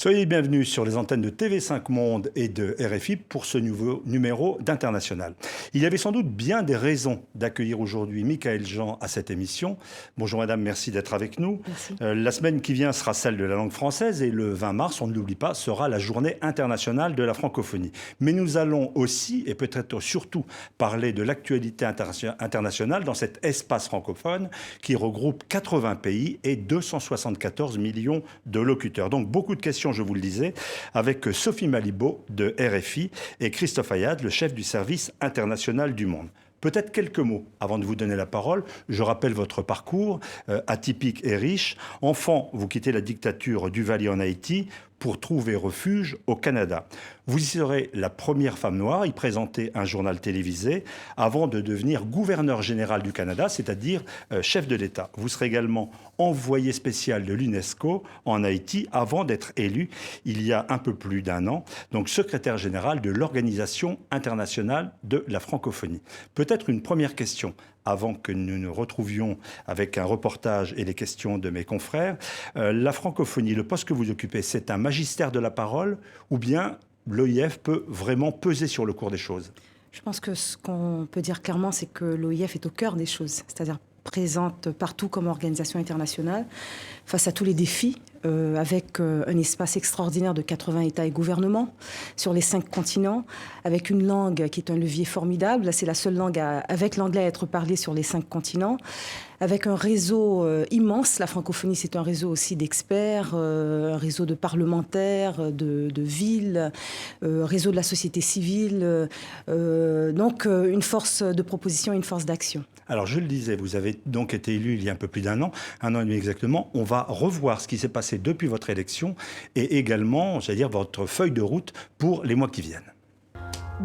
Soyez bienvenus sur les antennes de TV5 Monde et de RFI pour ce nouveau numéro d'International. Il y avait sans doute bien des raisons d'accueillir aujourd'hui Michaëlle Jean à cette émission. Bonjour madame, merci d'être avec nous. La semaine qui vient sera celle de la langue française et le 20 mars, on ne l'oublie pas, sera la journée internationale de la francophonie. Mais nous allons aussi et peut-être surtout parler de l'actualité internationale dans cet espace francophone qui regroupe 80 pays et 274 millions de locuteurs. Donc beaucoup de questions, je vous le disais, avec Sophie Malibaud de RFI et Christophe Ayad, le chef du service international du Monde. Peut-être quelques mots avant de vous donner la parole. Je rappelle votre parcours atypique et riche. Enfant, vous quittez la dictature d'Uvalde en Haïti pour trouver refuge au Canada. Vous y serez la première femme noire, y présenter un journal télévisé avant de devenir gouverneur général du Canada, c'est-à-dire chef de l'État. Vous serez également envoyé spécial de l'UNESCO en Haïti avant d'être élu il y a un peu plus d'un an, donc secrétaire général de l'Organisation internationale de la francophonie. Peut-être une première question avant que nous nous retrouvions avec un reportage et les questions de mes confrères. La francophonie, le poste que vous occupez, c'est un magistère de la parole ou bien l'OIF peut vraiment peser sur le cours des choses? Je pense que ce qu'on peut dire clairement, c'est que l'OIF est au cœur des choses, c'est-à-dire présente partout comme organisation internationale, face à tous les défis, avec un espace extraordinaire de 80 États et gouvernements sur les 5 continents, avec une langue qui est un levier formidable. C'est la seule langue avec l'anglais à être parlée sur les 5 continents, avec un réseau immense. La francophonie, c'est un réseau aussi d'experts, un réseau de parlementaires, de villes, réseau de la société civile, donc une force de proposition et une force d'action. Alors je le disais, vous avez donc été élu il y a un peu plus d'un an et demi exactement. On va revoir ce qui s'est passé depuis votre élection et également, j'allais dire, votre feuille de route pour les mois qui viennent.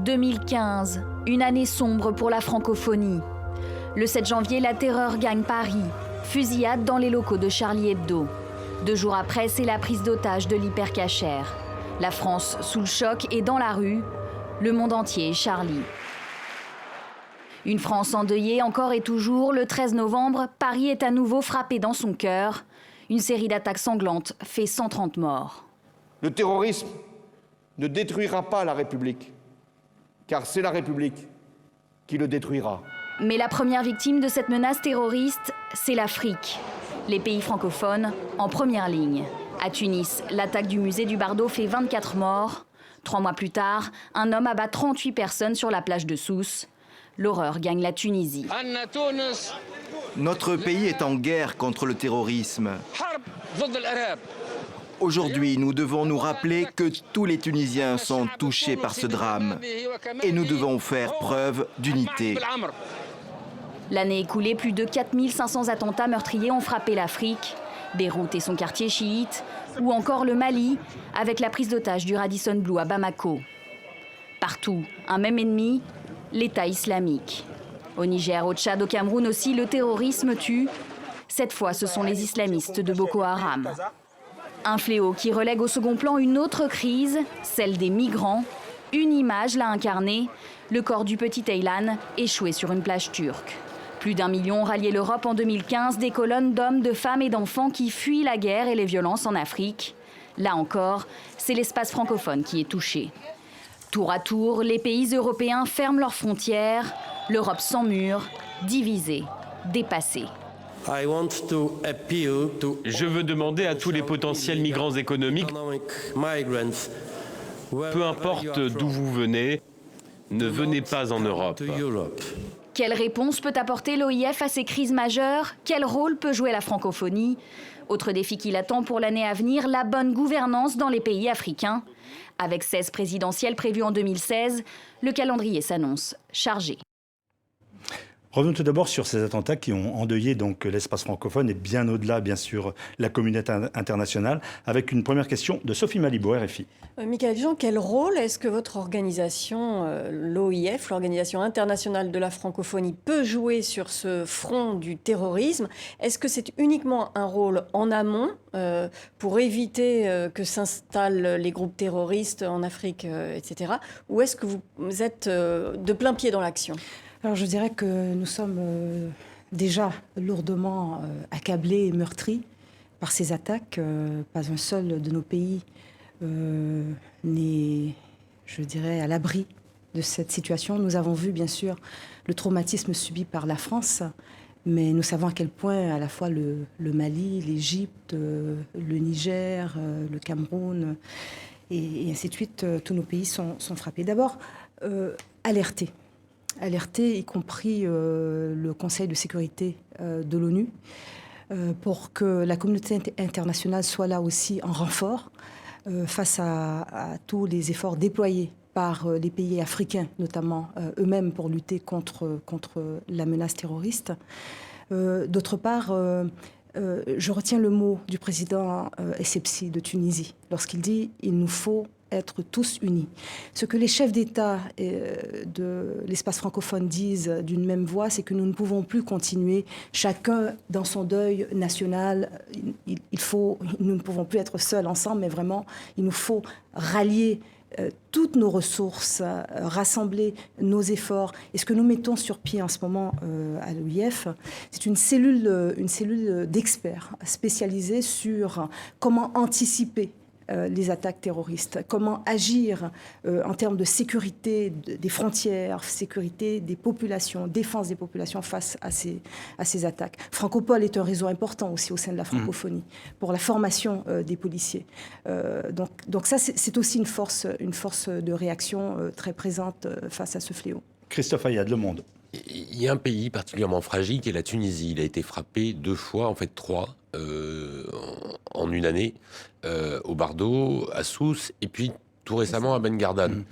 2015, une année sombre pour la francophonie. Le 7 janvier, la terreur gagne Paris. Fusillade dans les locaux de Charlie Hebdo. 2 jours après, c'est la prise d'otage de l'hypercachère. La France sous le choc et dans la rue. Le monde entier est Charlie. Une France endeuillée encore et toujours. Le 13 novembre, Paris est à nouveau frappé dans son cœur. Une série d'attaques sanglantes fait 130 morts. Le terrorisme ne détruira pas la République, car c'est la République qui le détruira. Mais la première victime de cette menace terroriste, c'est l'Afrique. Les pays francophones en première ligne. À Tunis, l'attaque du musée du Bardo fait 24 morts. 3 mois plus tard, un homme abat 38 personnes sur la plage de Sousse. L'horreur gagne la Tunisie. Notre pays est en guerre contre le terrorisme. Aujourd'hui, nous devons nous rappeler que tous les Tunisiens sont touchés par ce drame. Et nous devons faire preuve d'unité. L'année écoulée, plus de 4500 attentats meurtriers ont frappé l'Afrique. Beyrouth et son quartier chiite, ou encore le Mali, avec la prise d'otage du Radisson Blu à Bamako. Partout, un même ennemi, l'État islamique. Au Niger, au Tchad, au Cameroun aussi, le terrorisme tue. Cette fois, ce sont les islamistes de Boko Haram. Un fléau qui relègue au second plan une autre crise, celle des migrants. Une image l'a incarnée, le corps du petit Aylan échoué sur une plage turque. Plus d'1 million ont rallié l'Europe en 2015, des colonnes d'hommes, de femmes et d'enfants qui fuient la guerre et les violences en Afrique. Là encore, c'est l'espace francophone qui est touché. Tour à tour, les pays européens ferment leurs frontières, l'Europe sans mur, divisée, dépassée. Je veux demander à tous les potentiels migrants économiques, peu importe d'où vous venez, ne venez pas en Europe. Quelle réponse peut apporter l'OIF à ces crises majeures? Quel rôle peut jouer la francophonie? Autre défi qui l'attend pour l'année à venir, la bonne gouvernance dans les pays africains. Avec 16 présidentielles prévues en 2016, le calendrier s'annonce chargé. Revenons tout d'abord sur ces attentats qui ont endeuillé donc l'espace francophone et bien au-delà, bien sûr, la communauté internationale, avec une première question de Sophie Malibaud, RFI. Michaëlle Jean, quel rôle est-ce que votre organisation, l'OIF, l'Organisation internationale de la francophonie, peut jouer sur ce front du terrorisme? Est-ce que c'est uniquement un rôle en amont pour éviter que s'installent les groupes terroristes en Afrique, etc. Ou est-ce que vous êtes de plein pied dans l'action? Alors je dirais que nous sommes déjà lourdement accablés et meurtris par ces attaques. Pas un seul de nos pays n'est, je dirais, à l'abri de cette situation. Nous avons vu, bien sûr, le traumatisme subi par la France, mais nous savons à quel point, à la fois le Mali, l'Égypte, le Niger, le Cameroun, et ainsi de suite, tous nos pays sont frappés. D'abord, alerter, y compris le Conseil de sécurité de l'ONU, pour que la communauté internationale soit là aussi en renfort face à tous les efforts déployés par les pays africains, notamment eux-mêmes, pour lutter contre la menace terroriste. D'autre part, je retiens le mot du président Essebsi de Tunisie, lorsqu'il dit « il nous faut être tous unis ». Ce que les chefs d'État de l'espace francophone disent d'une même voix, c'est que nous ne pouvons plus continuer chacun dans son deuil national. Nous ne pouvons plus être seuls ensemble, mais vraiment, il nous faut rallier toutes nos ressources, rassembler nos efforts. Et ce que nous mettons sur pied en ce moment à l'OIF, c'est une cellule d'experts spécialisée sur comment anticiper les attaques terroristes, comment agir en termes de sécurité des frontières, sécurité des populations, défense des populations face à ces attaques. Francopol est un réseau important aussi au sein de la francophonie pour la formation des policiers. Donc ça, c'est aussi une force de réaction très présente face à ce fléau. Christophe Ayad, Le Monde. Il y a un pays particulièrement fragile qui est la Tunisie. Il a été frappé 2 fois, en fait 3, en une année, au Bardo, à Sousse, et puis tout récemment à Ben Gardan.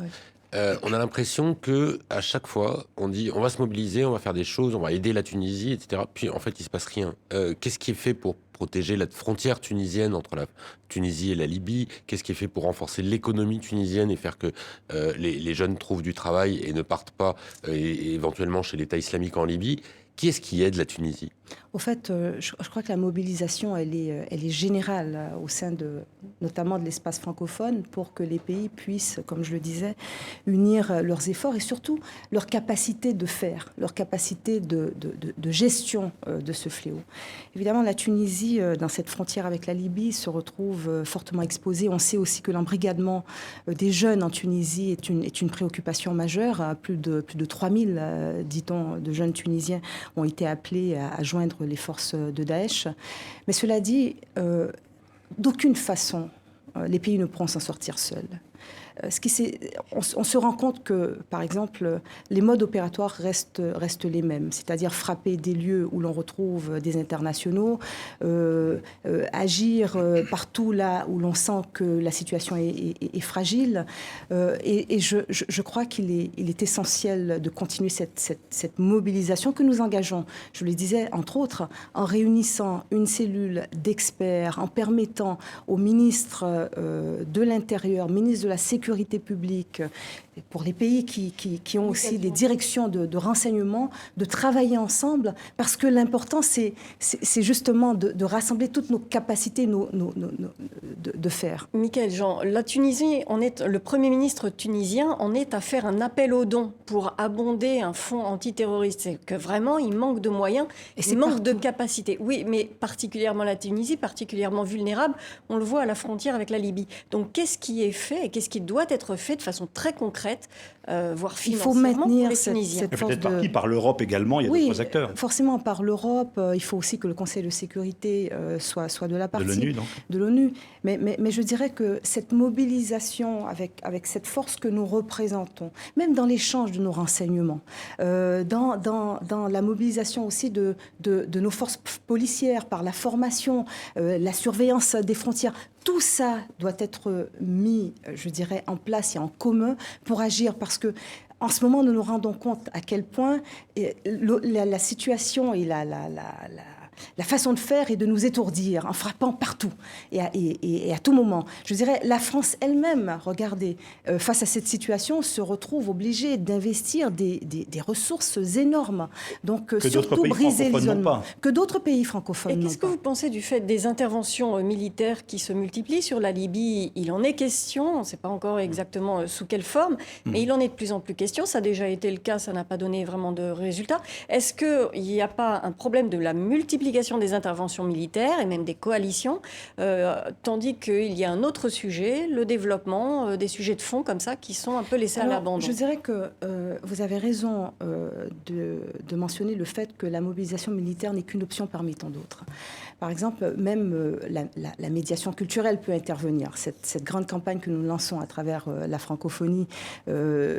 On a l'impression que à chaque fois, on dit on va se mobiliser, on va faire des choses, on va aider la Tunisie, etc. Puis en fait, il se passe rien. Qu'est-ce qui est fait pour protéger la frontière tunisienne entre la Tunisie et la Libye? Qu'est-ce qui est fait pour renforcer l'économie tunisienne et faire que les jeunes trouvent du travail et ne partent pas éventuellement chez l'État islamique en Libye? Qui est-ce qui aide la Tunisie? Au fait, je crois que la mobilisation, elle est générale au sein notamment de l'espace francophone pour que les pays puissent, comme je le disais, unir leurs efforts et surtout leur capacité de faire, leur capacité de gestion de ce fléau. Évidemment, la Tunisie, dans cette frontière avec la Libye, se retrouve fortement exposée. On sait aussi que l'embrigadement des jeunes en Tunisie est une préoccupation majeure. Plus de 3000, dit-on, de jeunes Tunisiens ont été appelés à joindre les forces de Daesh. Mais cela dit, d'aucune façon, les pays ne pourront s'en sortir seuls. On se rend compte que, par exemple, les modes opératoires restent les mêmes, c'est-à-dire frapper des lieux où l'on retrouve des internationaux, agir partout là où l'on sent que la situation est fragile. Et je crois qu'il est essentiel de continuer cette mobilisation que nous engageons, je le disais, entre autres, en réunissant une cellule d'experts, en permettant aux ministres de l'Intérieur, ministres de la Sécurité publique, pour les pays qui ont aussi des directions de renseignement, de travailler ensemble, parce que l'important, c'est justement de rassembler toutes nos capacités de faire. Michaël Jean, la Tunisie, le Premier ministre tunisien en est à faire un appel aux dons pour abonder un fonds antiterroriste. C'est que vraiment, il manque de moyens, il manque de capacités. Oui, mais particulièrement la Tunisie, particulièrement vulnérable, on le voit à la frontière avec la Libye. Donc, qu'est-ce qui est fait et qu'est-ce qui doit être fait de façon très concrète, voire financièrement, il faut maintenir cette force peut-être partie par l'Europe également, il y a d'autres acteurs. Forcément par l'Europe, il faut aussi que le Conseil de sécurité soit de la partie. De l'ONU, donc. De l'ONU. Mais je dirais que cette mobilisation avec cette force que nous représentons, même dans l'échange de nos renseignements, dans la mobilisation aussi de nos forces policières, par la formation, la surveillance des frontières, tout ça doit être mis, je dirais, en place et en commun pour agir, parce que en ce moment, nous nous rendons compte à quel point la situation et la façon de faire est de nous étourdir en frappant partout et à tout moment. Je dirais, la France elle-même, regardez, face à cette situation, se retrouve obligée d'investir des ressources énormes. Donc, surtout briser l'isolement. Que d'autres pays francophones n'ont pas. Et qu'est-ce que vous pensez du fait des interventions militaires qui se multiplient sur la Libye? Il en est question, on ne sait pas encore exactement sous quelle forme, mais il en est de plus en plus question. Ça a déjà été le cas, ça n'a pas donné vraiment de résultats. Est-ce qu'il n'y a pas un problème de la multiplication multiplication des interventions militaires et même des coalitions, tandis qu'il y a un autre sujet, le développement, des sujets de fond comme ça qui sont un peu laissés à l'abandon. Je dirais que vous avez raison de mentionner le fait que la mobilisation militaire n'est qu'une option parmi tant d'autres. Par exemple, même la médiation culturelle peut intervenir. Cette grande campagne que nous lançons à travers la francophonie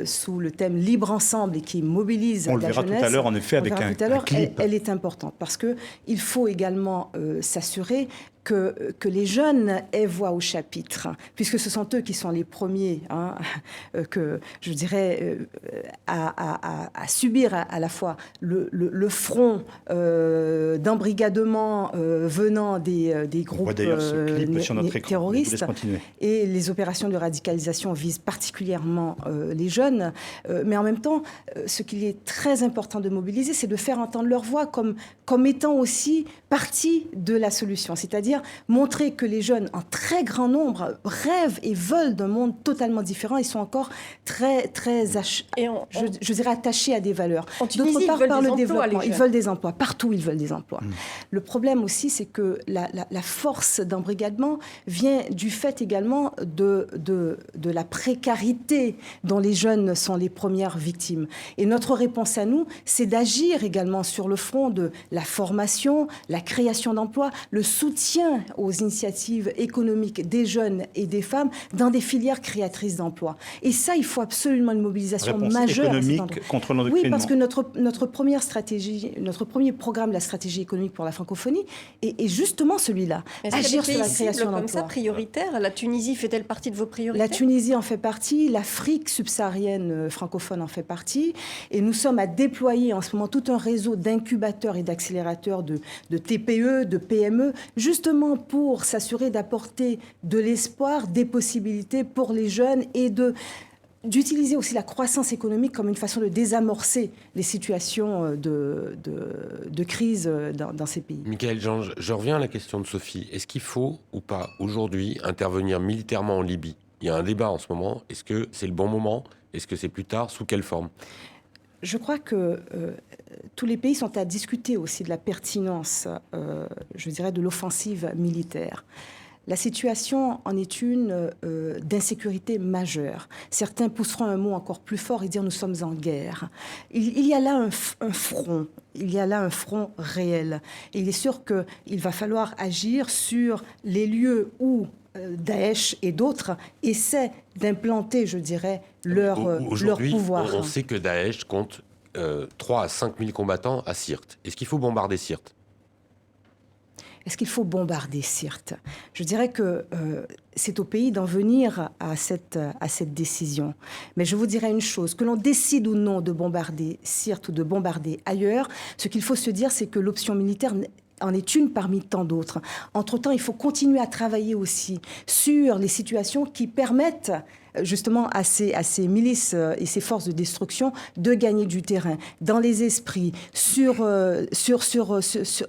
sous le thème Libre Ensemble et qui mobilise la jeunesse. On le verra tout à l'heure, en effet, avec un clip. Elle est importante parce qu'il faut également s'assurer que les jeunes aient voix au chapitre, puisque ce sont eux qui sont les premiers, que je dirais, à subir à la fois le front d'embrigadement venant des groupes terroristes, et les opérations de radicalisation visent particulièrement les jeunes, mais en même temps, ce qu'il est très important de mobiliser, c'est de faire entendre leur voix comme étant aussi partie de la solution, c'est-à-dire montrer que les jeunes, en très grand nombre, rêvent et veulent d'un monde totalement différent. Ils sont encore très je dirais, attachés à des valeurs. D'autre part, par le développement, ils veulent des emplois. Partout, ils veulent des emplois. Le problème aussi, c'est que la force d'embrigadement vient du fait également de la précarité dont les jeunes sont les premières victimes. Et notre réponse à nous, c'est d'agir également sur le front de la formation, la création d'emplois, le soutien aux initiatives économiques des jeunes et des femmes dans des filières créatrices d'emplois. Et ça, il faut absolument une mobilisation majeure. Économique contre l'endoctrinement. Oui, parce que notre première stratégie, notre premier programme, la stratégie économique pour la francophonie, est justement celui-là. Agir sur la création d'emplois. Comme ça, prioritaire. La Tunisie fait-elle partie de vos priorités? La Tunisie en fait partie, l'Afrique subsaharienne francophone en fait partie, et nous sommes à déployer en ce moment tout un réseau d'incubateurs et d'accélérateurs de TPE, de PME, justement pour s'assurer d'apporter de l'espoir, des possibilités pour les jeunes et d'utiliser aussi la croissance économique comme une façon de désamorcer les situations de crise dans ces pays. Michaël Jean, je reviens à la question de Sophie. Est-ce qu'il faut ou pas aujourd'hui intervenir militairement en Libye? Il y a un débat en ce moment. Est-ce que c'est le bon moment? Est-ce que c'est plus tard? Sous quelle forme? Je crois que tous les pays sont à discuter aussi de la pertinence, je dirais, de l'offensive militaire. La situation en est une d'insécurité majeure. Certains pousseront un mot encore plus fort et dire nous sommes en guerre. Il y a là un front. Il y a là un front réel. Et il est sûr qu'il va falloir agir sur les lieux où Daesh et d'autres essaient d'implanter, je dirais, leur pouvoir. On sait que Daesh compte 3 à 5 000 combattants à Sirte. Est-ce qu'il faut bombarder Sirte? Est-ce qu'il faut bombarder Sirte? Je dirais que c'est au pays d'en venir à cette décision. Mais je vous dirais une chose, que l'on décide ou non de bombarder Sirte ou de bombarder ailleurs, ce qu'il faut se dire, c'est que l'option militaire en est une parmi tant d'autres. Entre-temps, il faut continuer à travailler aussi sur les situations qui permettent justement à ces milices et ces forces de destruction de gagner du terrain dans les esprits,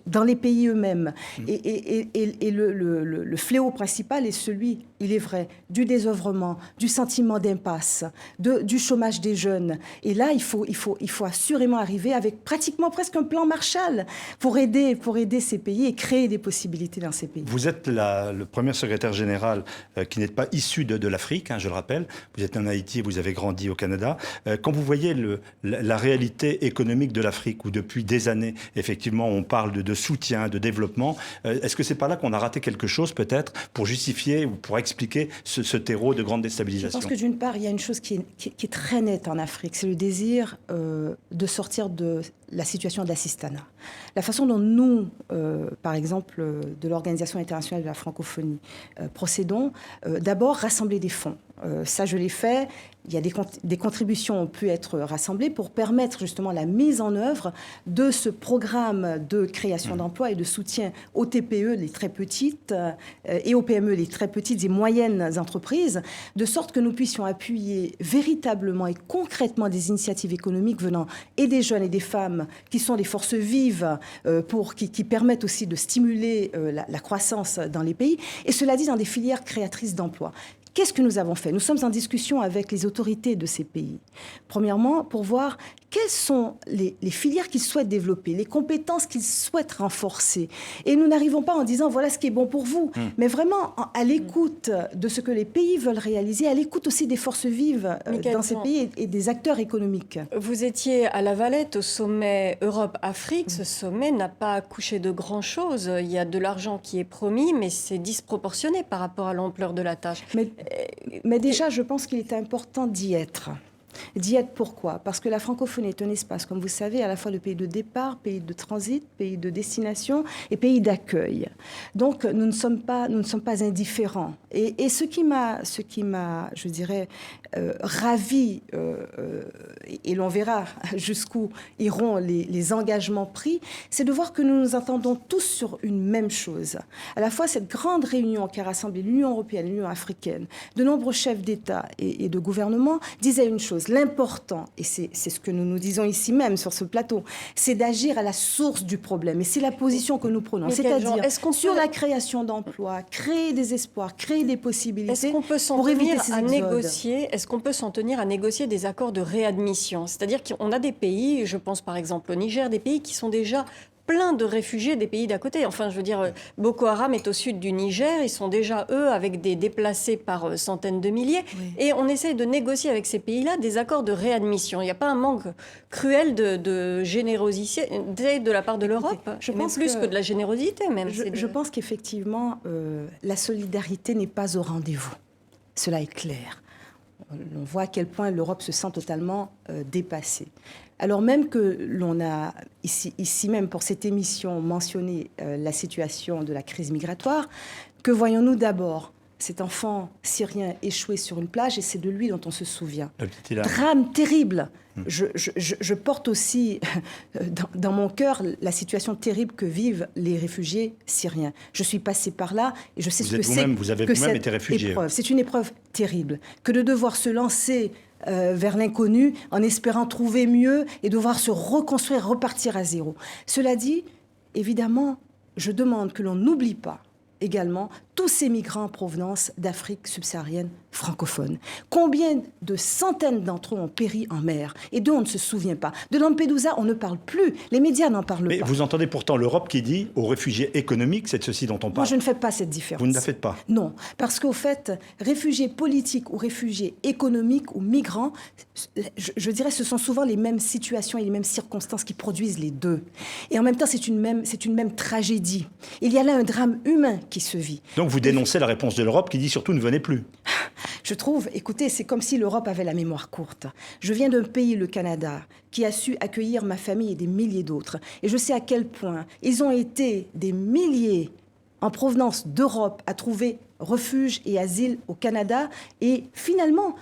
dans les pays eux-mêmes. Et le fléau principal est celui, il est vrai, du désœuvrement, du sentiment d'impasse, du chômage des jeunes. Et là, il faut assurément arriver avec pratiquement presque un plan Marshall pour aider ces pays et créer des possibilités dans ces pays. Vous êtes le premier secrétaire général qui n'est pas issu de l'Afrique, je le rappelle. Vous êtes en Haïti et vous avez grandi au Canada. Quand vous voyez la réalité économique de l'Afrique, où depuis des années, effectivement, on parle de soutien, de développement, est-ce que c'est pas là qu'on a raté quelque chose, peut-être, pour justifier ou pour expliquer ce terreau de grande déstabilisation? Je pense que d'une part, il y a une chose qui est très nette en Afrique, c'est le désir de sortir de la situation d'assistanat. La façon dont nous, par exemple, de l'Organisation internationale de la francophonie, procédons, d'abord rassembler des fonds. Ça, je l'ai fait. Il y a des contributions ont pu être rassemblées pour permettre justement la mise en œuvre de ce programme de création d'emplois et de soutien aux TPE, les très petites, et aux PME, les très petites et moyennes entreprises, de sorte que nous puissions appuyer véritablement et concrètement des initiatives économiques venant et des jeunes et des femmes qui sont des forces vives qui permettent aussi de stimuler la croissance dans les pays, et cela dit dans des filières créatrices d'emplois. qu'est-ce que nous avons fait? Nous sommes en discussion avec les autorités de ces pays. Premièrement, pour voir quelles sont les filières qu'ils souhaitent développer, les compétences qu'ils souhaitent renforcer. Et nous n'arrivons pas en disant voilà ce qui est bon pour vous, mais vraiment à l'écoute de ce que les pays veulent réaliser, à l'écoute aussi des forces vives dans ces pays et des acteurs économiques. Vous étiez à La Valette au sommet Europe-Afrique. Ce sommet n'a pas accouché de grand-chose. Il y a de l'argent qui est promis, mais c'est disproportionné par rapport à l'ampleur de la tâche. Mais déjà, je pense qu'il est important d'y être. D'y être pourquoi? Parce que la francophonie est un espace, comme vous savez, à la fois de pays de départ, pays de transit, pays de destination et pays d'accueil. Donc, nous ne sommes pas indifférents. Et ce qui m'a, je dirais, ravi, et l'on verra jusqu'où iront les engagements pris, c'est de voir que nous nous entendons tous sur une même chose. À la fois, cette grande réunion qui a rassemblé l'Union européenne, l'Union africaine, de nombreux chefs d'État et de gouvernement disaient une chose. L'important, et c'est ce que nous nous disons ici même sur ce plateau, c'est d'agir à la source du problème. Et c'est la position que nous prenons. C'est-à-dire sur la création d'emplois, créer des espoirs, créer des possibilités. Est-ce qu'on peut s'en tenir à négocier? Est-ce qu'on peut s'en tenir à négocier des accords de réadmission? C'est-à-dire qu'on a des pays, je pense par exemple au Niger, des pays qui sont déjà plein de réfugiés des pays d'à côté. Enfin, je veux dire, Boko Haram est au sud du Niger. Ils sont déjà, eux, avec des déplacés par centaines de milliers. Oui. Et on essaye de négocier avec ces pays-là des accords de réadmission. Il n'y a pas un manque cruel de générosité de la part de l'Europe? Je pense plus que de la générosité, même. Je pense qu'effectivement, la solidarité n'est pas au rendez-vous. Cela est clair. On voit à quel point l'Europe se sent totalement dépassée. Alors même que l'on a, ici même pour cette émission, mentionné la situation de la crise migratoire, que voyons-nous d'abord? Cet enfant syrien échoué sur une plage, et c'est de lui dont on se souvient. Drame terrible. Je porte aussi dans mon cœur la situation terrible que vivent les réfugiés syriens. Je suis passée par là et je sais ce que c'est. Vous avez vous-même été réfugié. C'est une épreuve terrible que de devoir se lancer vers l'inconnu en espérant trouver mieux et devoir se reconstruire, repartir à zéro. Cela dit, évidemment, je demande que l'on n'oublie pas également tous ces migrants en provenance d'Afrique subsaharienne francophone. Combien de centaines d'entre eux ont péri en mer et dont on ne se souvient pas? De Lampedusa, on ne parle plus. Les médias n'en parlent pas. Mais vous entendez pourtant l'Europe qui dit aux réfugiés économiques, c'est de ceci dont on parle. Moi, je ne fais pas cette différence. Vous ne la faites pas? Non, parce qu'au fait, réfugiés politiques ou réfugiés économiques ou migrants, je dirais ce sont souvent les mêmes situations et les mêmes circonstances qui produisent les deux. Et en même temps, c'est une même tragédie. Il y a là un drame humain qui se vit. Donc vous dénoncez la réponse de l'Europe qui dit surtout ne venez plus. Je trouve, écoutez, c'est comme si l'Europe avait la mémoire courte. Je viens d'un pays, le Canada, qui a su accueillir ma famille et des milliers d'autres. Et je sais à quel point ils ont été des milliers en provenance d'Europe à trouver refuge et asile au Canada et finalement,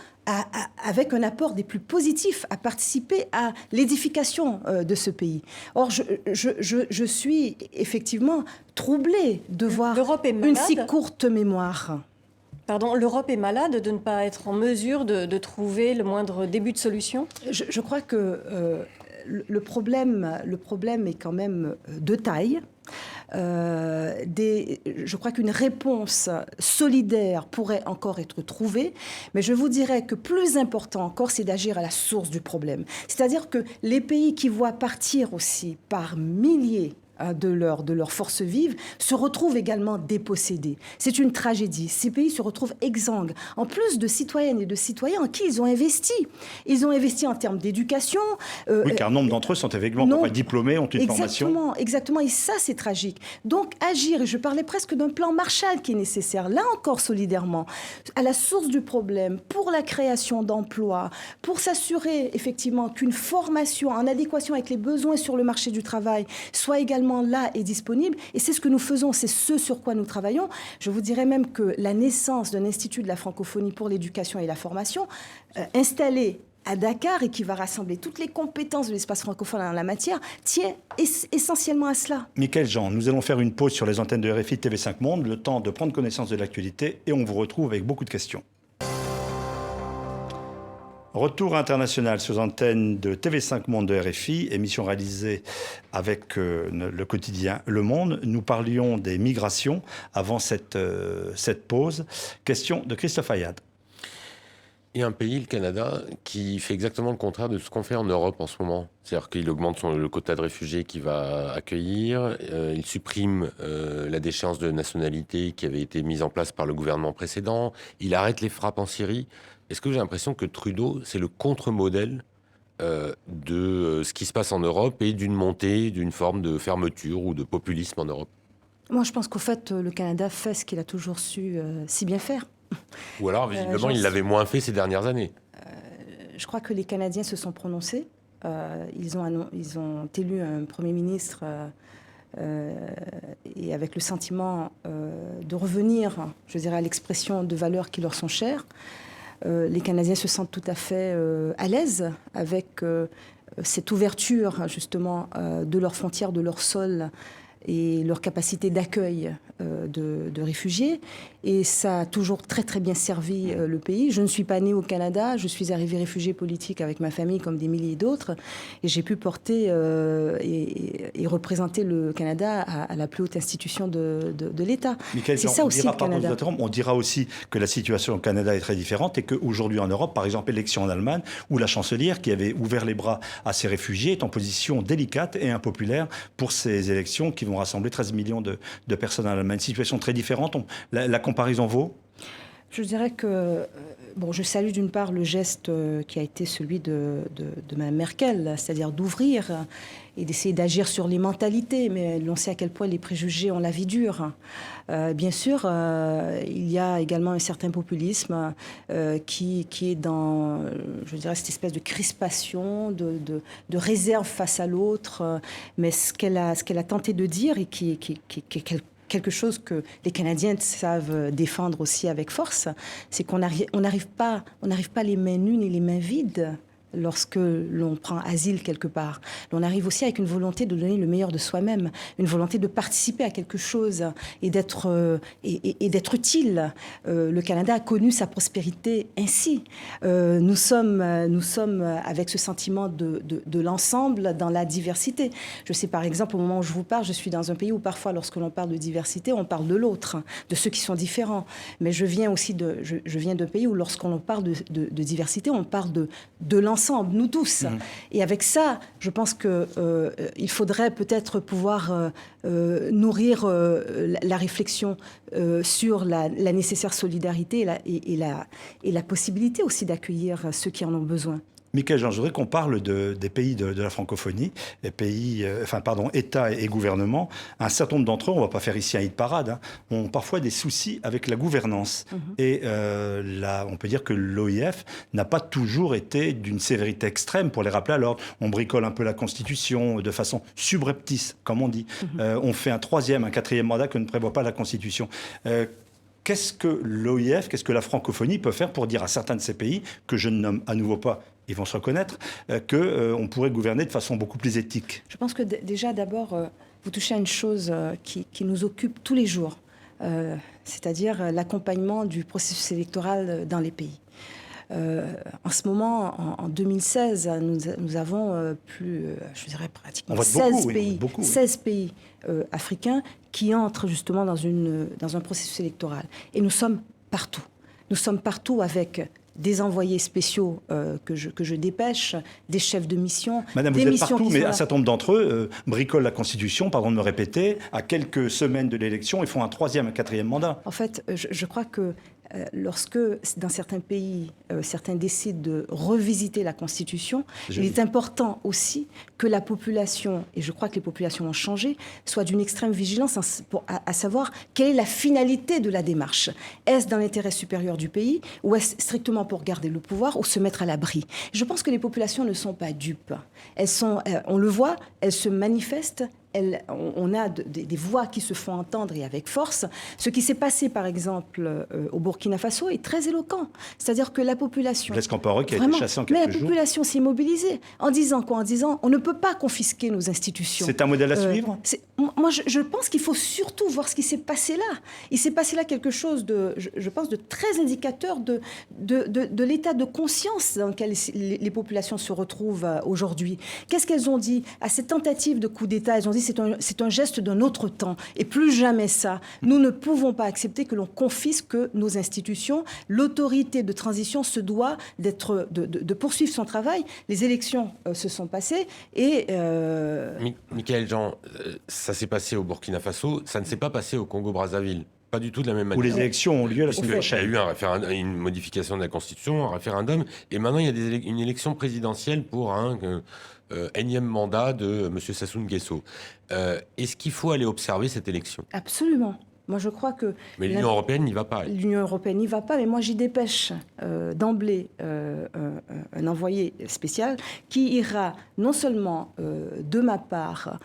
avec un apport des plus positifs, à participer à l'édification de ce pays. Or, je suis effectivement troublée de voir une si courte mémoire. Pardon, l'Europe est malade de ne pas être en mesure de trouver le moindre début de solution? Je crois que le problème est quand même de taille. Je crois qu'une réponse solidaire pourrait encore être trouvée, mais je vous dirais que plus important encore, c'est d'agir à la source du problème. C'est-à-dire que les pays qui voient partir aussi par milliers de leurs forces vives, se retrouvent également dépossédés. C'est une tragédie. Ces pays se retrouvent exsangues. En plus de citoyennes et de citoyens en qui ils ont investi. Ils ont investi en termes d'éducation. Oui, car nombre d'entre eux sont effectivement diplômés, ont une formation. Exactement. Et ça, c'est tragique. Donc, agir, et je parlais presque d'un plan Marshall qui est nécessaire, là encore solidairement, à la source du problème, pour la création d'emplois, pour s'assurer effectivement qu'une formation en adéquation avec les besoins sur le marché du travail soit également là et disponible, et c'est ce que nous faisons, c'est ce sur quoi nous travaillons. Je vous dirais même que la naissance d'un institut de la francophonie pour l'éducation et la formation, installé à Dakar et qui va rassembler toutes les compétences de l'espace francophone en la matière, tient essentiellement à cela. Michaël Jean, nous allons faire une pause sur les antennes de RFI TV5 Monde, le temps de prendre connaissance de l'actualité, et on vous retrouve avec beaucoup de questions. Retour international sur antenne de TV5 Monde de RFI, émission réalisée avec le quotidien Le Monde. Nous parlions des migrations avant cette pause. Question de Christophe Ayad. Il y a un pays, le Canada, qui fait exactement le contraire de ce qu'on fait en Europe en ce moment. C'est-à-dire qu'il augmente le quota de réfugiés qu'il va accueillir, il supprime la déchéance de nationalité qui avait été mise en place par le gouvernement précédent, il arrête les frappes en Syrie. Est-ce que j'ai l'impression que Trudeau, c'est le contre-modèle de ce qui se passe en Europe et d'une montée, d'une forme de fermeture ou de populisme en Europe? Moi, je pense qu'au fait, le Canada fait ce qu'il a toujours su si bien faire. Ou alors, visiblement, il l'avait moins fait ces dernières années. Je crois que les Canadiens se sont prononcés. Ils ont élu un Premier ministre et avec le sentiment de revenir, je dirais, à l'expression de valeurs qui leur sont chères. Les Canadiens se sentent tout à fait à l'aise avec cette ouverture, justement, de leurs frontières, de leur sol et leur capacité d'accueil de réfugiés. Et ça a toujours très très bien servi le pays. Je ne suis pas née au Canada, je suis arrivée réfugiée politique avec ma famille comme des milliers d'autres. Et j'ai pu porter et représenter le Canada à la plus haute institution de l'État. Michaël, c'est ça aussi le Canada. On dira aussi que la situation au Canada est très différente et qu'aujourd'hui en Europe, par exemple, l'élection en Allemagne, où la chancelière qui avait ouvert les bras à ces réfugiés est en position délicate et impopulaire pour ces élections qui vont rassembler 13 millions de personnes en Allemagne. Une situation très différente. La comparaison vaut ? Je dirais que, je salue d'une part le geste qui a été celui de Mme Merkel, c'est-à-dire d'ouvrir et d'essayer d'agir sur les mentalités, mais l'on sait à quel point les préjugés ont la vie dure. Bien sûr, il y a également un certain populisme qui est dans, je dirais, cette espèce de crispation, de réserve face à l'autre, mais ce qu'elle a tenté de dire et qui est quelque chose que les Canadiens savent défendre aussi avec force, c'est qu'on n'arrive pas les mains nues ni les mains vides lorsque l'on prend asile quelque part. On arrive aussi avec une volonté de donner le meilleur de soi-même, une volonté de participer à quelque chose et d'être utile. Le Canada a connu sa prospérité ainsi. Nous sommes avec ce sentiment de l'ensemble dans la diversité. Je sais par exemple, au moment où je vous parle, je suis dans un pays où parfois lorsque l'on parle de diversité, on parle de l'autre, de ceux qui sont différents. Mais je viens d'un pays où lorsqu'on parle de diversité, on parle de l'ensemble. Nous tous. Et avec ça, je pense qu'il faudrait peut-être pouvoir nourrir la réflexion sur la nécessaire solidarité et la possibilité aussi d'accueillir ceux qui en ont besoin. Michaël Jean, je voudrais qu'on parle des pays de la francophonie, les pays, États et gouvernements. Un certain nombre d'entre eux, on ne va pas faire ici un hit parade, ont parfois des soucis avec la gouvernance. Et on peut dire que l'OIF n'a pas toujours été d'une sévérité extrême pour les rappeler à l'ordre. On bricole un peu la Constitution de façon subreptice, comme on dit. On fait un troisième, un quatrième mandat que ne prévoit pas la Constitution. Qu'est-ce que l'OIF, qu'est-ce que la francophonie peut faire pour dire à certains de ces pays, que je ne nomme à nouveau pas, ils vont se reconnaître, qu'on pourrait gouverner de façon beaucoup plus éthique? Je pense que déjà, d'abord, vous touchez à une chose qui nous occupe tous les jours, c'est-à-dire l'accompagnement du processus électoral dans les pays. En ce moment, en 2016, nous avons pratiquement 16 pays africains qui entrent justement dans un processus électoral. Et nous sommes partout. Nous sommes partout avec des envoyés spéciaux que je dépêche, des chefs de mission. Madame, vous êtes partout, mais un certain nombre d'entre eux bricolent la Constitution, pardon de me répéter, à quelques semaines de l'élection, ils font un troisième, un quatrième mandat. En fait, je crois que lorsque, dans certains pays, certains décident de revisiter la Constitution, il est important aussi que la population, et je crois que les populations ont changé, soit d'une extrême vigilance à savoir quelle est la finalité de la démarche. Est-ce dans l'intérêt supérieur du pays ou est-ce strictement pour garder le pouvoir ou se mettre à l'abri? Je pense que les populations ne sont pas dupes. On le voit, elles se manifestent on a des voix qui se font entendre et avec force. Ce qui s'est passé, par exemple, au Burkina Faso est très éloquent. C'est-à-dire que la population... Blaise Compaoré qui a été chassé en quelques jours. Mais la population s'est mobilisée. En disant quoi? En disant, on ne peut pas confisquer nos institutions. C'est un modèle à suivre? Moi, je pense qu'il faut surtout voir ce qui s'est passé là. Il s'est passé là quelque chose je pense, de très indicateur de l'état de conscience dans lequel les populations se retrouvent aujourd'hui. Qu'est-ce qu'elles ont dit à cette tentative de coup d'État? Elles ont dit c'est un geste d'un autre temps et plus jamais ça. Nous ne pouvons pas accepter que l'on confisque nos institutions. L'autorité de transition se doit de poursuivre son travail. Les élections se sont passées et... Michaël Jean, ça s'est passé au Burkina Faso, ça ne s'est pas passé au Congo-Brazzaville. Pas du tout de la même manière. Où les élections ont lieu la semaine prochaine. Il y a eu une modification de la Constitution, un référendum, et maintenant il y a une élection présidentielle pour un énième mandat de M. Sassou Nguesso. Est-ce qu'il faut aller observer cette élection? Absolument. Moi, je crois que... Mais l'Union européenne n'y va pas. L'Union européenne n'y va pas, mais moi, j'y dépêche d'emblée un envoyé spécial qui ira non seulement, de ma part,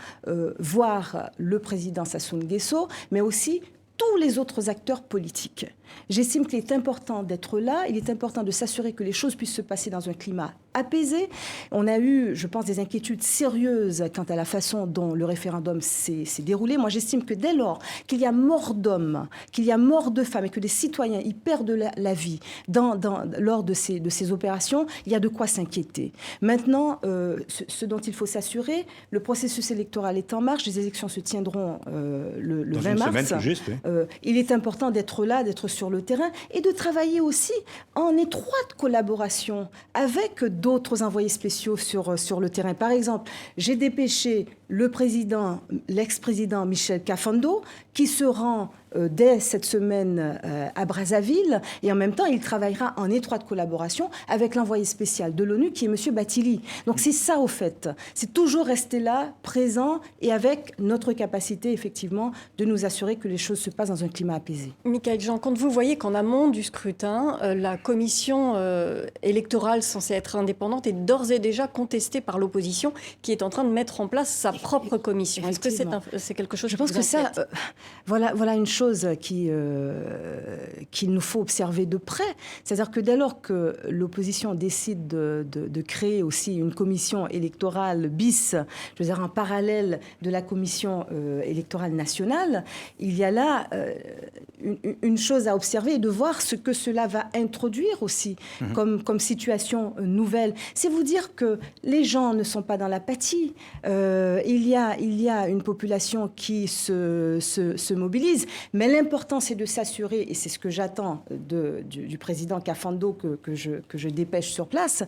voir le président Sassou Nguesso, mais aussi tous les autres acteurs politiques. J'estime qu'il est important d'être là, il est important de s'assurer que les choses puissent se passer dans un climat apaisé. On a eu, je pense, des inquiétudes sérieuses quant à la façon dont le référendum s'est déroulé. Moi, j'estime que dès lors qu'il y a mort d'hommes, qu'il y a mort de femmes et que des citoyens y perdent la vie lors de ces opérations, il y a de quoi s'inquiéter. Maintenant, ce dont il faut s'assurer, le processus électoral est en marche, les élections se tiendront le 20 mars. Semaine, tout juste, oui. Il est important d'être là, d'être sur le terrain et de travailler aussi en étroite collaboration avec d'autres envoyés spéciaux sur le terrain. Par exemple, j'ai dépêché l'ex-président Michel Kafando, qui se rend dès cette semaine à Brazzaville, et en même temps, il travaillera en étroite collaboration avec l'envoyé spécial de l'ONU, qui est M. Bathily. Donc c'est ça, au fait. C'est toujours rester là, présent, et avec notre capacité, effectivement, de nous assurer que les choses se passent dans un climat apaisé. Michaël Jean, quand vous voyez qu'en amont du scrutin, la commission électorale censée être indépendante est d'ores et déjà contestée par l'opposition, qui est en train de mettre en place sa propre commission. Est-ce que c'est quelque chose? Je pense que ça, voilà une chose qu'il nous faut observer de près. C'est-à-dire que dès lors que l'opposition décide de créer aussi une commission électorale bis, je veux dire en parallèle de la commission électorale nationale, il y a là une chose à observer et de voir ce que cela va introduire aussi comme situation nouvelle. C'est vous dire que les gens ne sont pas dans l'apathie. Il y a une population qui se mobilise, mais l'important c'est de s'assurer, et c'est ce que j'attends du président Kafando que je dépêche sur place,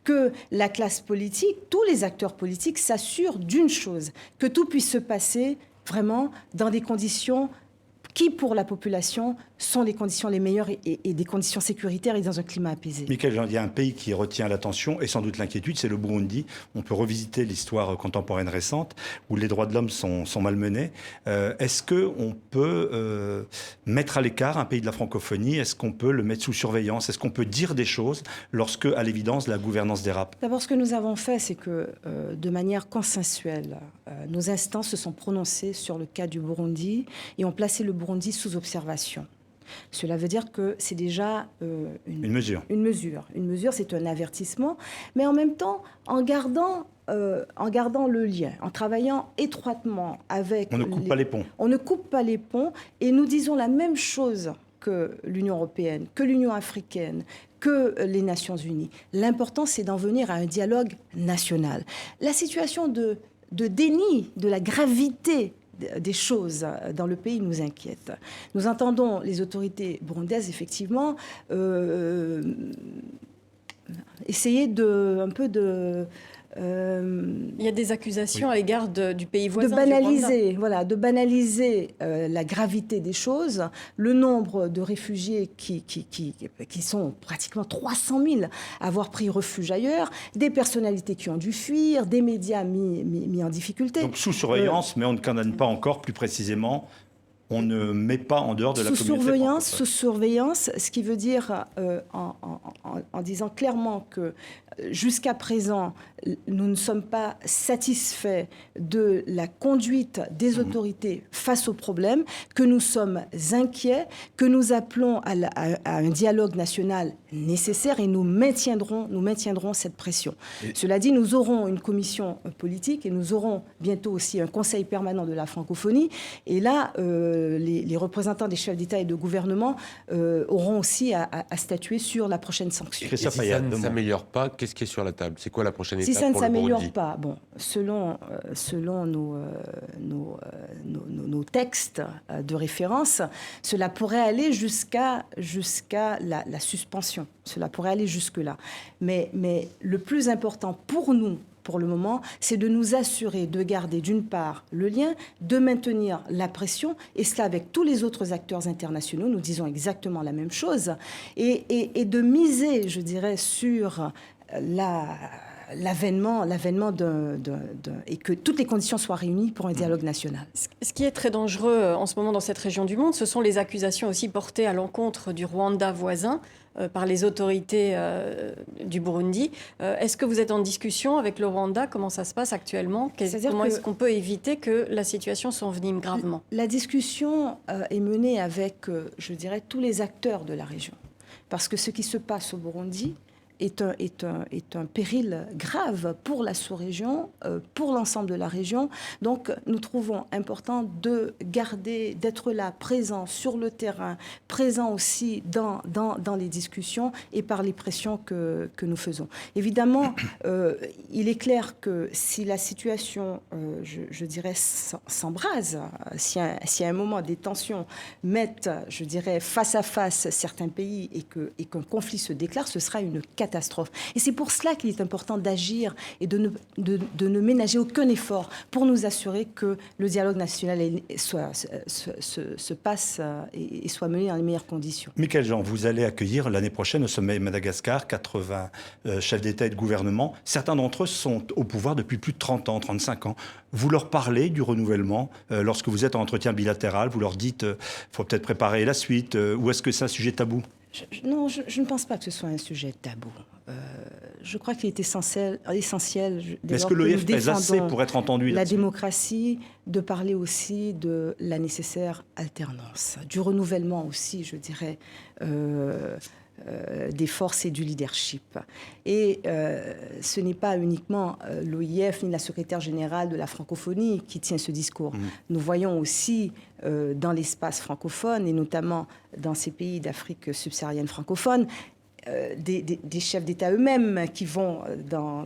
que la classe politique, tous les acteurs politiques s'assurent d'une chose, que tout puisse se passer vraiment dans des conditions qui, pour la population, sont les conditions les meilleures et des conditions sécuritaires et dans un climat apaisé. Michaël Jean, il y a un pays qui retient l'attention et sans doute l'inquiétude, c'est le Burundi. On peut revisiter l'histoire contemporaine récente où les droits de l'homme sont malmenés. Est-ce qu'on peut mettre à l'écart un pays de la francophonie? Est-ce qu'on peut le mettre sous surveillance? Est-ce qu'on peut dire des choses lorsque, à l'évidence, la gouvernance dérape? D'abord, ce que nous avons fait, c'est que, de manière consensuelle, nos instances se sont prononcées sur le cas du Burundi et ont placé le Burundi sous observation. Cela veut dire que c'est déjà une mesure. Une mesure, c'est un avertissement, mais en même temps, en gardant le lien, en travaillant étroitement avec... On ne coupe pas les ponts. On ne coupe pas les ponts, et nous disons la même chose que l'Union européenne, que l'Union africaine, que les Nations unies. L'important, c'est d'en venir à un dialogue national. La situation de déni de la gravité des choses dans le pays nous inquiète. Nous entendons les autorités burundaises, effectivement, essayer il y a des accusations à l'égard du pays voisin. De banaliser la gravité des choses, le nombre de réfugiés qui sont pratiquement 300 000 à avoir pris refuge ailleurs, des personnalités qui ont dû fuir, des médias mis en difficulté. Donc sous surveillance, mais on ne condamne pas encore plus précisément. on ne met pas en dehors de la communauté francophone. Sous surveillance, ce qui veut dire, en disant clairement que jusqu'à présent, nous ne sommes pas satisfaits de la conduite des autorités face au problème, que nous sommes inquiets, que nous appelons à un dialogue national nécessaire et nous maintiendrons cette pression. Cela dit, nous aurons une commission politique et nous aurons bientôt aussi un conseil permanent de la francophonie. Et là, les représentants des chefs d'État et de gouvernement auront aussi à statuer sur la prochaine sanction. Et si ça ne s'améliore pas, qu'est-ce qui est sur la table? C'est quoi la prochaine étape? Si ça ne pour le s'améliore Burundi? pas, bon, selon nos textes de référence, cela pourrait aller jusqu'à la suspension. Cela pourrait aller jusque-là. Mais le plus important pour nous, pour le moment, c'est de nous assurer de garder d'une part le lien, de maintenir la pression, et cela avec tous les autres acteurs internationaux, nous disons exactement la même chose, et de miser, je dirais, sur l'avènement et que toutes les conditions soient réunies pour un dialogue national. Ce qui est très dangereux en ce moment dans cette région du monde, ce sont les accusations aussi portées à l'encontre du Rwanda voisin par les autorités du Burundi. Est-ce que vous êtes en discussion avec le Rwanda? Comment ça se passe actuellement? Comment est-ce qu'on peut éviter que la situation s'envenime gravement? La discussion est menée avec, je dirais, tous les acteurs de la région. Parce que ce qui se passe au Burundi est un péril grave pour la sous-région, pour l'ensemble de la région. Donc, nous trouvons important de garder, d'être là, présent sur le terrain, présent aussi dans les discussions et par les pressions que nous faisons. Évidemment, il est clair que si la situation, je dirais, s'embrase, si à un moment des tensions mettent, je dirais, face à face certains pays et qu'un conflit se déclare, ce sera une catastrophe. Et c'est pour cela qu'il est important d'agir et de ne ménager aucun effort pour nous assurer que le dialogue national se passe et soit mené dans les meilleures conditions. Michaël Jean, vous allez accueillir l'année prochaine au sommet Madagascar 80 chefs d'État et de gouvernement. Certains d'entre eux sont au pouvoir depuis plus de 30 ans, 35 ans. Vous leur parlez du renouvellement lorsque vous êtes en entretien bilatéral, vous leur dites faut peut-être préparer la suite, ou est-ce que c'est un sujet tabou? Non, je ne pense pas que ce soit un sujet tabou. Je crois qu'il est essentiel. Est-ce que l'OIF pèse assez pour être entendu la là-dessus? démocratie, de parler aussi de la nécessaire alternance, du renouvellement aussi, je dirais, des forces et du leadership. Et ce n'est pas uniquement l'OIF ni la secrétaire générale de la francophonie qui tient ce discours. Nous voyons aussi dans l'espace francophone, et notamment dans ces pays d'Afrique subsaharienne francophone, des chefs d'État eux-mêmes qui vont dans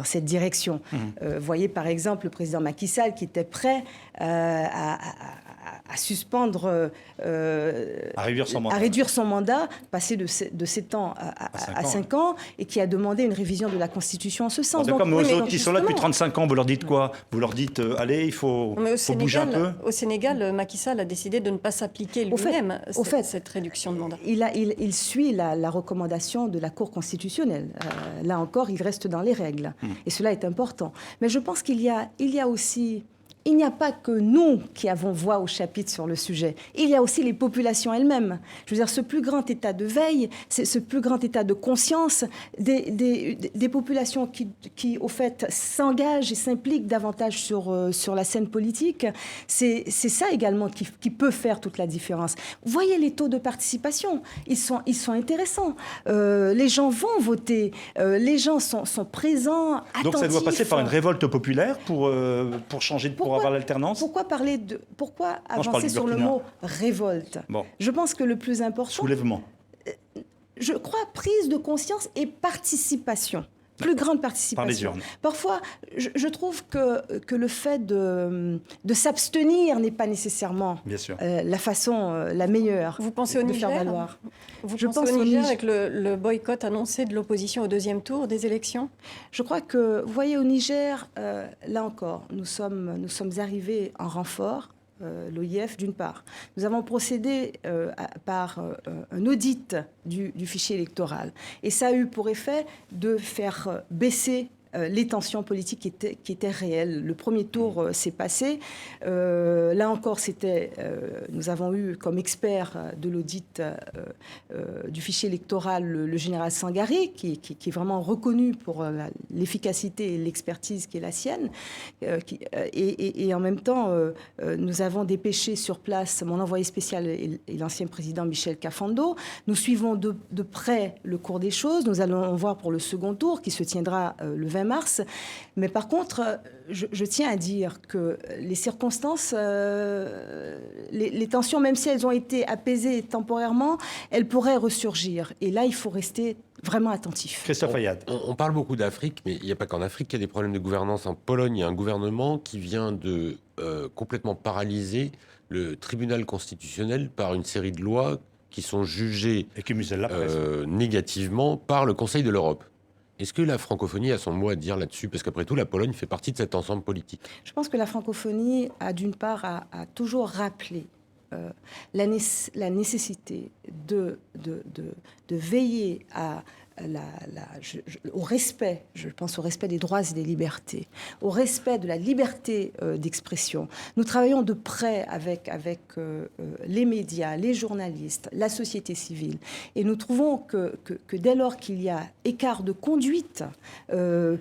cette direction. Voyez par exemple le président Macky Sall qui était prêt à suspendre, à réduire son mandat, passer de 7 ans à 5 ans, et qui a demandé une révision de la Constitution en ce sens. Donc, comme aux autres qui sont là depuis 35 ans, vous leur dites quoi? Vous leur dites, allez, il faut bouger un peu? Au Sénégal, Macky Sall a décidé de ne pas s'appliquer lui-même cette réduction de mandat. Il suit la recommandation de la Cour constitutionnelle. Là encore, il reste dans les règles. Et cela est important. Mais je pense qu'il y a aussi... Il n'y a pas que nous qui avons voix au chapitre sur le sujet. Il y a aussi les populations elles-mêmes. Je veux dire, ce plus grand état de veille, ce plus grand état de conscience des populations qui, au fait, s'engagent et s'impliquent davantage sur la scène politique. C'est ça également qui peut faire toute la différence. Vous voyez les taux de participation, ils sont intéressants. Les gens vont voter, les gens sont présents, attentifs. Donc ça doit passer par une révolte populaire pour changer de pouvoir. Avoir l'alternance? Pourquoi avancer sur le mot révolte? Je pense que le plus important... Soulèvement. Je crois prise de conscience et participation. Plus grande participation. Par les urnes. Parfois, je trouve que le fait de s'abstenir n'est pas nécessairement la façon la meilleure. Vous pensez au Niger? Je pense au Niger avec le boycott annoncé de l'opposition au deuxième tour des élections? Je crois que, vous voyez, au Niger, là encore, nous sommes arrivés en renfort. L'OIF, d'une part. Nous avons procédé par un audit du fichier électoral. Et ça a eu pour effet de faire baisser les tensions politiques qui étaient réelles. Le premier tour s'est passé. Là encore, nous avons eu comme expert de l'audit du fichier électoral le général Sangaré, qui est vraiment reconnu pour l'efficacité et l'expertise qui est la sienne. Et en même temps, nous avons dépêché sur place mon envoyé spécial et l'ancien président Michel Cafando. Nous suivons de près le cours des choses. Nous allons voir pour le second tour qui se tiendra le 20 mars. Mais par contre, je tiens à dire que les circonstances, les tensions, même si elles ont été apaisées temporairement, elles pourraient ressurgir. Et là, il faut rester vraiment attentif. Christophe Ayad. On parle beaucoup d'Afrique, mais il n'y a pas qu'en Afrique qu'il y a des problèmes de gouvernance. En Pologne, il y a un gouvernement qui vient de complètement paralyser le tribunal constitutionnel par une série de lois qui sont jugées et qui musellent la presse. Négativement par le Conseil de l'Europe. Est-ce que la francophonie a son mot à dire là-dessus? Parce qu'après tout, la Pologne fait partie de cet ensemble politique. Je pense que la francophonie a d'une part a toujours rappelé la nécessité de veiller au respect, je pense au respect des droits et des libertés, au respect de la liberté d'expression. Nous travaillons de près avec les médias, les journalistes, la société civile. Et nous trouvons que dès lors qu'il y a écart de conduite,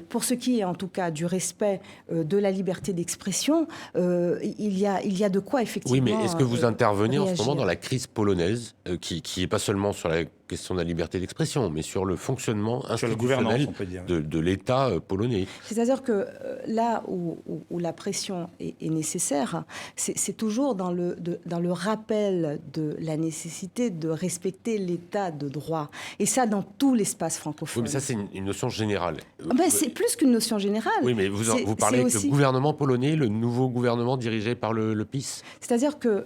pour ce qui est en tout cas du respect de la liberté d'expression, il y a de quoi effectivement. Oui, mais est-ce que vous intervenez réagir. en ce moment dans la crise polonaise, qui n'est pas seulement sur la question de la liberté d'expression, mais sur le fonctionnement institutionnel de l'État polonais? C'est-à-dire que là où la pression est nécessaire, c'est toujours dans le rappel de la nécessité de respecter l'État de droit. Et ça, dans tout l'espace francophone. Oui, mais ça, c'est une notion générale. C'est plus qu'une notion générale. Oui, mais vous parlez avec le gouvernement polonais, le nouveau gouvernement dirigé par le PiS. C'est-à-dire que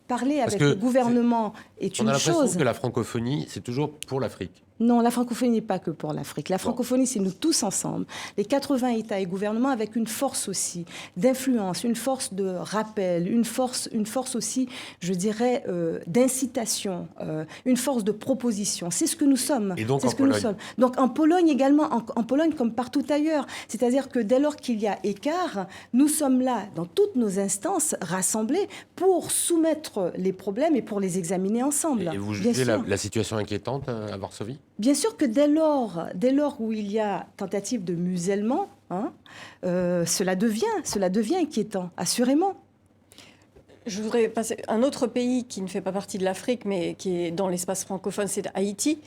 parler avec le gouvernement est une chose. On a l'impression que la francophonie, c'est toujours pour l'Afrique. Non, la francophonie n'est pas que pour l'Afrique. La francophonie, c'est nous tous ensemble, les 80 États et gouvernements, avec une force aussi d'influence, une force de rappel, une force aussi, je dirais, d'incitation, une force de proposition. C'est ce que nous sommes. Et donc c'est ce que nous sommes. Donc en Pologne également, en Pologne comme partout ailleurs. C'est-à-dire que dès lors qu'il y a écart, nous sommes là, dans toutes nos instances, rassemblés pour soumettre les problèmes et pour les examiner ensemble. Et vous jugez la situation inquiétante à Varsovie? Bien sûr que dès lors où il y a tentative de musellement, cela devient inquiétant, assurément. Je voudrais passer un autre pays qui ne fait pas partie de l'Afrique, mais qui est dans l'espace francophone, c'est Haïti,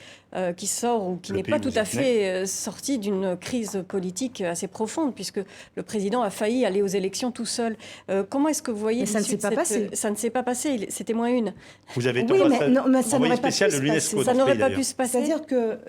qui sort ou qui n'est pas tout à fait sorti d'une crise politique assez profonde, puisque le président a failli aller aux élections tout seul. Comment est-ce que vous voyez... Mais ça ne s'est pas passé. Ça ne s'est pas passé, c'était moins une. Vous avez été mais ça n'aurait pas pu se passer. Ça n'aurait pas pu se passer.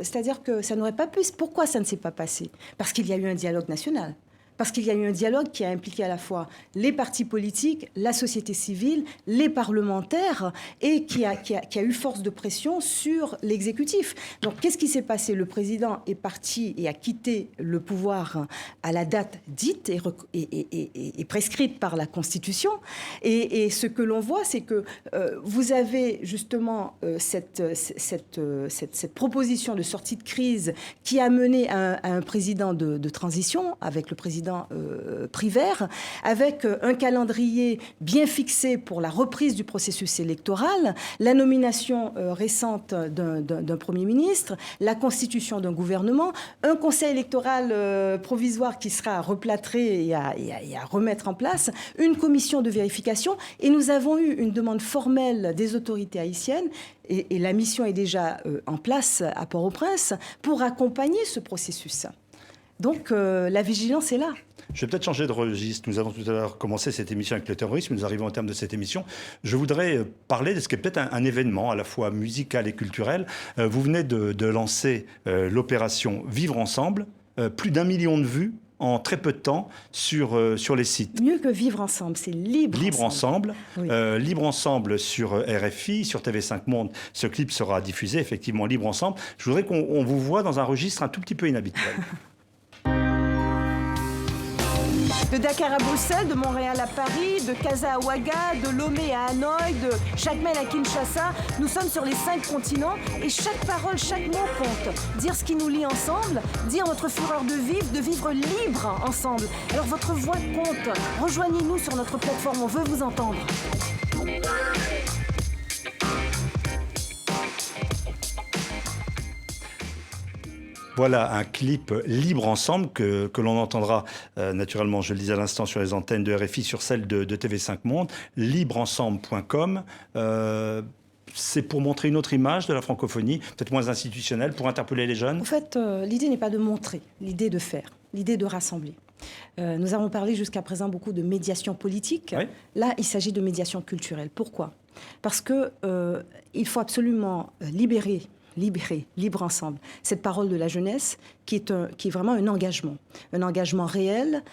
C'est-à-dire que ça n'aurait pas pu... Pourquoi ça ne s'est pas passé? Parce qu'il y a eu un dialogue national. Parce qu'il y a eu un dialogue qui a impliqué à la fois les partis politiques, la société civile, les parlementaires, et qui a eu force de pression sur l'exécutif. Donc, qu'est-ce qui s'est passé? Le président est parti et a quitté le pouvoir à la date dite et prescrite par la Constitution. Et ce que l'on voit, c'est que vous avez justement cette proposition de sortie de crise qui a mené à un président de transition, avec le président Privert, avec un calendrier bien fixé pour la reprise du processus électoral, la nomination récente d'un Premier ministre, la constitution d'un gouvernement, un conseil électoral provisoire qui sera à replâtrer et à remettre en place, une commission de vérification, et nous avons eu une demande formelle des autorités haïtiennes, et la mission est déjà en place à Port-au-Prince, pour accompagner ce processus. Donc la vigilance est là. Je vais peut-être changer de registre. Nous avons tout à l'heure commencé cette émission avec le terrorisme. Nous arrivons au terme de cette émission. Je voudrais parler de ce qui est peut-être un événement à la fois musical et culturel. Vous venez de lancer l'opération Vivre Ensemble. Plus d'1 million de vues en très peu de temps sur les sites. Mieux que Vivre Ensemble, c'est Libre Ensemble. Oui. Libre Ensemble sur RFI, sur TV5 Monde. Ce clip sera diffusé, effectivement, Libre Ensemble. Je voudrais qu'on vous voit dans un registre un tout petit peu inhabituel. De Dakar à Bruxelles, de Montréal à Paris, de Casa à Ouaga, de Lomé à Hanoï, de Jacmel à Kinshasa, nous sommes sur les 5 continents et chaque parole, chaque mot compte. Dire ce qui nous lie ensemble, dire notre fureur de vivre libre ensemble. Alors votre voix compte. Rejoignez-nous sur notre plateforme, on veut vous entendre. Voilà un clip Libre Ensemble que l'on entendra naturellement, je le disais à l'instant, sur les antennes de RFI, sur celles de TV5 Monde, libreensemble.com. C'est pour montrer une autre image de la francophonie, peut-être moins institutionnelle, pour interpeller les jeunes. En fait, l'idée n'est pas de montrer, l'idée de faire, l'idée de rassembler. Nous avons parlé jusqu'à présent beaucoup de médiation politique. Oui. Là, il s'agit de médiation culturelle. Pourquoi ? Parce que il faut absolument libérer, libre ensemble, cette parole de la jeunesse qui est vraiment un engagement réel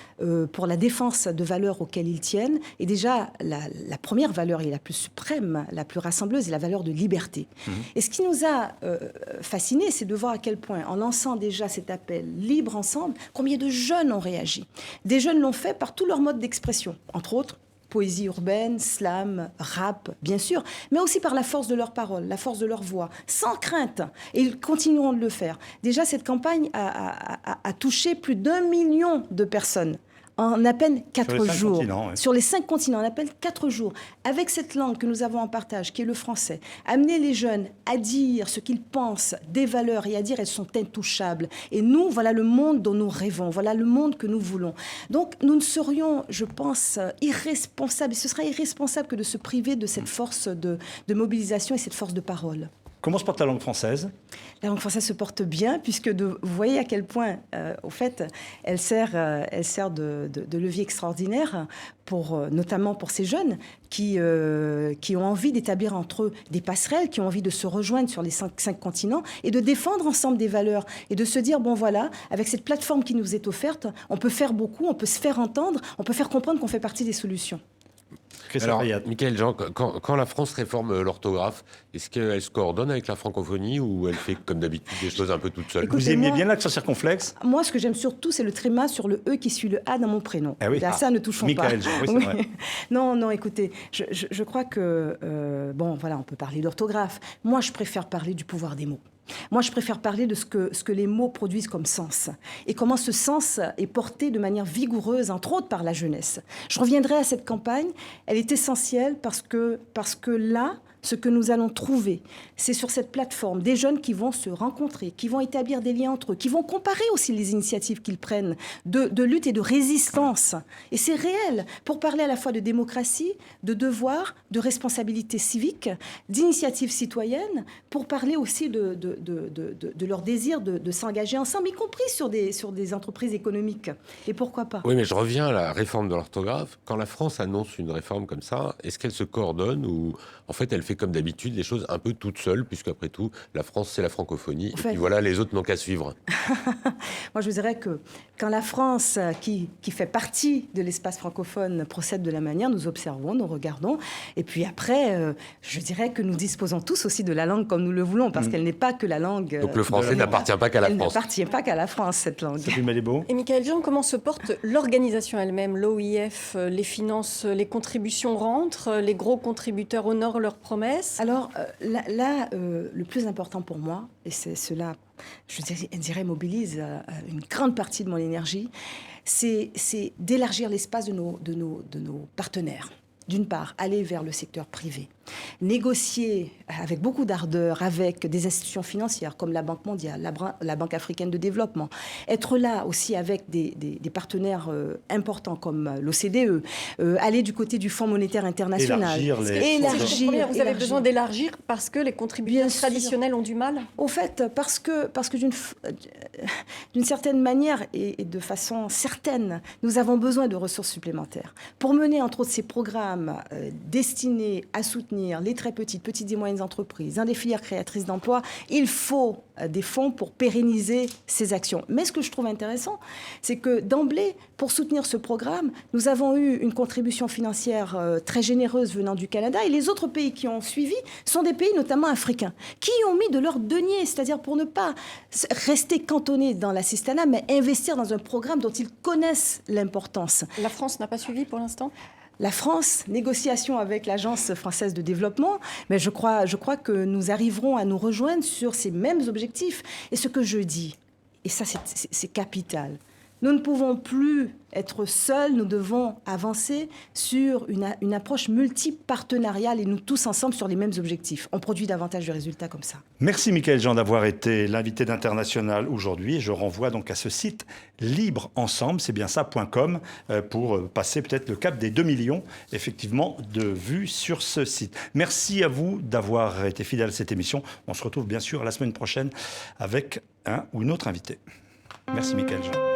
pour la défense de valeurs auxquelles ils tiennent. Et déjà, la première valeur et la plus suprême, la plus rassembleuse, est la valeur de liberté. Et ce qui nous a fascinés, c'est de voir à quel point, en lançant déjà cet appel libre ensemble, combien de jeunes ont réagi. Des jeunes l'ont fait par tous leurs modes d'expression, entre autres poésie urbaine, slam, rap, bien sûr, mais aussi par la force de leurs paroles, la force de leur voix, sans crainte. Et ils continueront de le faire. Déjà, cette campagne a touché plus d'1 million de personnes en à peine 4 jours. Sur les 5 continents, en à peine 4 jours. Avec cette langue que nous avons en partage, qui est le français, amener les jeunes à dire ce qu'ils pensent des valeurs et à dire elles sont intouchables. Et nous, voilà le monde dont nous rêvons, voilà le monde que nous voulons. Donc, nous ne serions, je pense, irresponsables, et ce serait irresponsable que de se priver de cette force de mobilisation et cette force de parole. Comment se porte la langue française ? La langue française se porte bien, puisque vous voyez à quel point, au fait, elle sert de levier extraordinaire, notamment pour ces jeunes qui ont envie d'établir entre eux des passerelles, qui ont envie de se rejoindre sur les 5 continents et de défendre ensemble des valeurs et de se dire, bon voilà, avec cette plateforme qui nous est offerte, on peut faire beaucoup, on peut se faire entendre, on peut faire comprendre qu'on fait partie des solutions. Alors, Michaël Jean, quand la France réforme l'orthographe, est-ce qu'elle se coordonne avec la francophonie ou elle fait comme d'habitude des choses un peu toute seule ? Vous aimiez bien l'accent circonflexe ? Moi, ce que j'aime surtout, c'est le tréma sur le E qui suit le A dans mon prénom. Ah oui. Ça, ne touchons pas. Michaël Jean, oui, c'est vrai. Non, écoutez, je crois que, on peut parler d'orthographe. Moi, je préfère parler du pouvoir des mots. Moi, je préfère parler de ce que les mots produisent comme sens et comment ce sens est porté de manière vigoureuse, entre autres par la jeunesse. Je reviendrai à cette campagne. Elle est essentielle parce que là, ce que nous allons trouver, c'est sur cette plateforme des jeunes qui vont se rencontrer, qui vont établir des liens entre eux, qui vont comparer aussi les initiatives qu'ils prennent de lutte et de résistance. Et c'est réel pour parler à la fois de démocratie, de devoir, de responsabilité civique, d'initiatives citoyennes, pour parler aussi de leur désir de s'engager ensemble, y compris sur des entreprises économiques. Et pourquoi pas ? Oui, mais je reviens à la réforme de l'orthographe. Quand la France annonce une réforme comme ça, est-ce qu'elle se coordonne ou en fait elle fait comme d'habitude les choses un peu toute seule, puisqu'après tout, la France, c'est la francophonie, et puis voilà, les autres n'ont qu'à suivre. Moi, je vous dirais que quand la France, qui fait partie de l'espace francophone, procède de la manière, nous observons, nous regardons, et puis après, je dirais que nous disposons tous aussi de la langue comme nous le voulons, parce qu'elle n'est pas que la langue... Donc le français n'appartient pas qu'à la France. Elle n'appartient pas qu'à la France, cette langue. Et Michaël Jean, comment se porte l'organisation elle-même, l'OIF, les finances, les contributions rentrent, les gros contributeurs honorent leurs promesses ? Alors là, le plus important pour moi, et c'est cela, je dirais, mobilise une grande partie de mon énergie, c'est d'élargir l'espace de nos partenaires. D'une part, aller vers le secteur privé, négocier avec beaucoup d'ardeur avec des institutions financières comme la Banque mondiale, la Banque africaine de développement, être là aussi avec des partenaires importants comme l'OCDE, aller du côté du Fonds monétaire international. Élargir. Vous avez besoin d'élargir parce que les contributeurs traditionnels ont du mal ? Au fait, parce que d'une certaine manière et de façon certaine, nous avons besoin de ressources supplémentaires pour mener entre autres ces programmes destinés à soutenir soutenir les très petites et moyennes entreprises, dans des filières créatrices d'emplois, il faut des fonds pour pérenniser ces actions. Mais ce que je trouve intéressant, c'est que d'emblée, pour soutenir ce programme, nous avons eu une contribution financière très généreuse venant du Canada, et les autres pays qui ont suivi sont des pays notamment africains, qui ont mis de leur denier, c'est-à-dire pour ne pas rester cantonnés dans l'assistanat, mais investir dans un programme dont ils connaissent l'importance. La France n'a pas suivi pour l'instant ? La France, négociation avec l'Agence française de développement, mais je crois que nous arriverons à nous rejoindre sur ces mêmes objectifs. Et ce que je dis, et ça c'est capital, nous ne pouvons plus être seuls, nous devons avancer sur une approche multipartenariale et nous tous ensemble sur les mêmes objectifs. On produit davantage de résultats comme ça. Merci Michaël Jean d'avoir été l'invité d'International aujourd'hui. Je renvoie donc à ce site libreensemble, c'est bien ça.com, pour passer peut-être le cap des 2 millions effectivement de vues sur ce site. Merci à vous d'avoir été fidèle à cette émission. On se retrouve bien sûr la semaine prochaine avec un ou une autre invité. Merci Michaël Jean.